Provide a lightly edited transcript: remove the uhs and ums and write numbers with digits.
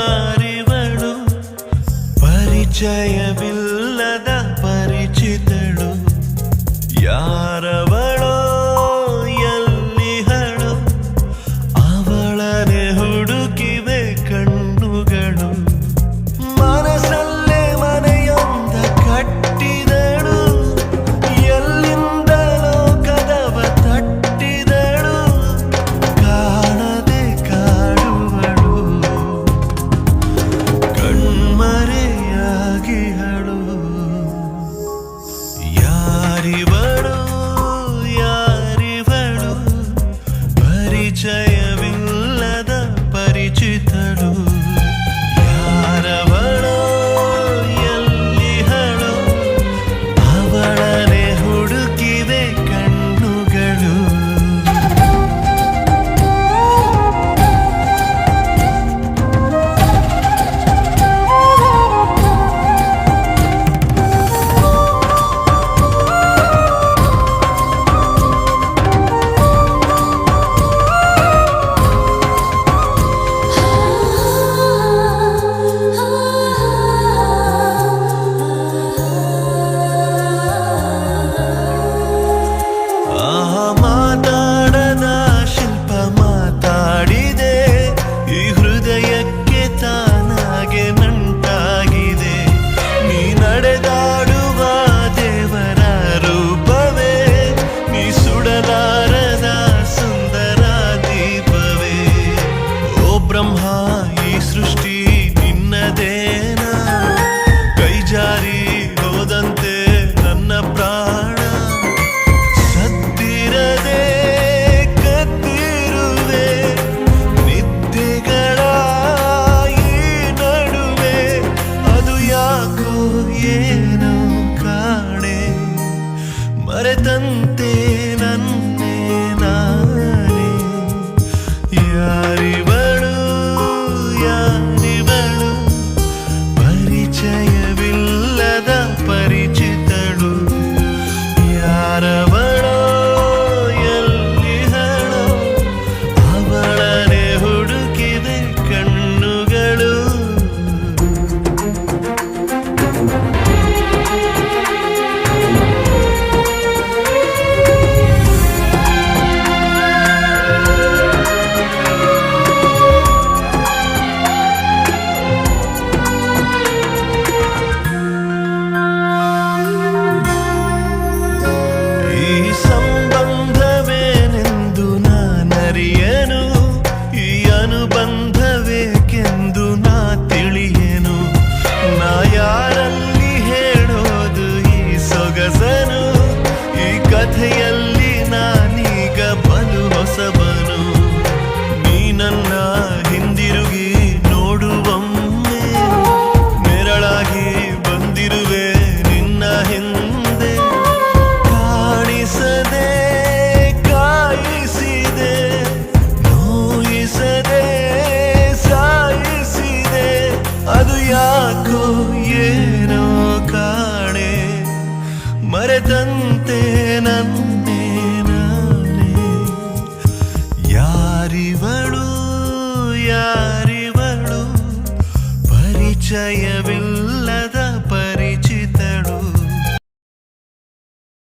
ಯಾರಿವಳು ಪರಿಚಯವಿಲ್ಲದ ಪರಿಚಿತಳು ಯಾರವಳೋ ಎಲ್ಲಿಹಳು ಅವಳನೆ ಹುಡುಕಿವೆ ಕಣ್ಣುಗಳು ಮನಸ್ಸಲ್ಲೇ ಮನೆಯೊಂದ ಕಟ್ಟಿದಳು ಎಲ್ಲಿಂದಲೋ ಕದವ ತಟ್ಟಿದಳು ಕಾಣದೆ ಕಾಡುವಳು ಕಣ್ಮರೆಯಾಗಿಹಳು ಯಾರಿವಳು ಯಾರಿವಳು ಪರಿಚಯವಿಲ್ಲದ ಪರಿಚಿತಳು ಯಾರವಳೋ ಎಲ್ಲಿಹಳು ಅವಳನೆ ಹುಡುಕಿವೆ ಕಣ್ಣುಗಳು ಮಾತಾಡದ ಶಿಲ್ಪ ಮಾತಾಡಿದೆ ಈ ಹೃದಯಕ್ಕೆ ತಾನಾಗೆ ನಂಟಾಗಿದೆ ನೀ ನಡೆದಾಡುವ ದೇವರ ರೂಪವೇ ನೀ ಸುಡಲಾರದ ಸುಂದರ ದೀಪವೇ ಓ ಬ್ರಹ್ಮ ಈ ಸೃಷ್ಟಿ ನಿನ್ನದೇನಾ ಕೈ ಜಾರಿ ಹೋದಂತೆ ನನ್ನ ಪ್ರಾಣ ಸತ್ತಿರದೆ ಕತ್ತಿರುವೆ ನಿದ್ದೆಗಳ ಈ ನಡುವೆ ಅದು ಯಾಕೋ ಏನೋ ಕಾಣೆ ಮರೆತಂತೆ ನನ್ನೇ ನಾನೇ ಯಾರಿವಳು ಯಾರಿವಳು ಪರಿಚಯವಿಲ್ಲದ ಪರಿಚಿತಳು ಯಾರವಳೋ ಎಲ್ಲಿಹಳೋ ಅವಳನೆ ಹುಡುಕಿದೆ ಕಣ್ಣುಗಳು ಈ ಸಂಬಂಧವೇನೆಂದು ನಾನರಿಯೇನು ಈ ಅನುಬಂಧವೇಕೆಂದು ನಾ ತಿಳಿಯೇನು ನಾ ಯಾರಲ್ಲಿ ಹೇಳೋದು ಈ ಸೊಗಸನು ಈ ಕಥೆಯಲ್ಲಿ ನಾನೀಗ ಬಲು ಹೊಸಬನು ನೀ ನನ್ನ ಹಿಂದಿರುಗಿ ನೋಡುವೊಮ್ಮೆ ನೆರಳಾಗಿ ಬಂದಿರುವೆ ನಿನ್ನ ಹಿಂದೆ ಕಾಣಿಸದೆ ಕಾಯಿಸಿದೆ ನೋಯಿಸದೆ ಸಾಯಿಸಿದೆ ಅದು ಯಾಕೋ ಏನೋ ಕಾಣೆ ಮರೆತಂತೆ ನನ್ನೇ ನಾನೇ ಯಾರಿವಳು ಯಾರಿವಳು ಪರಿಚಯವಿಲ್ಲದ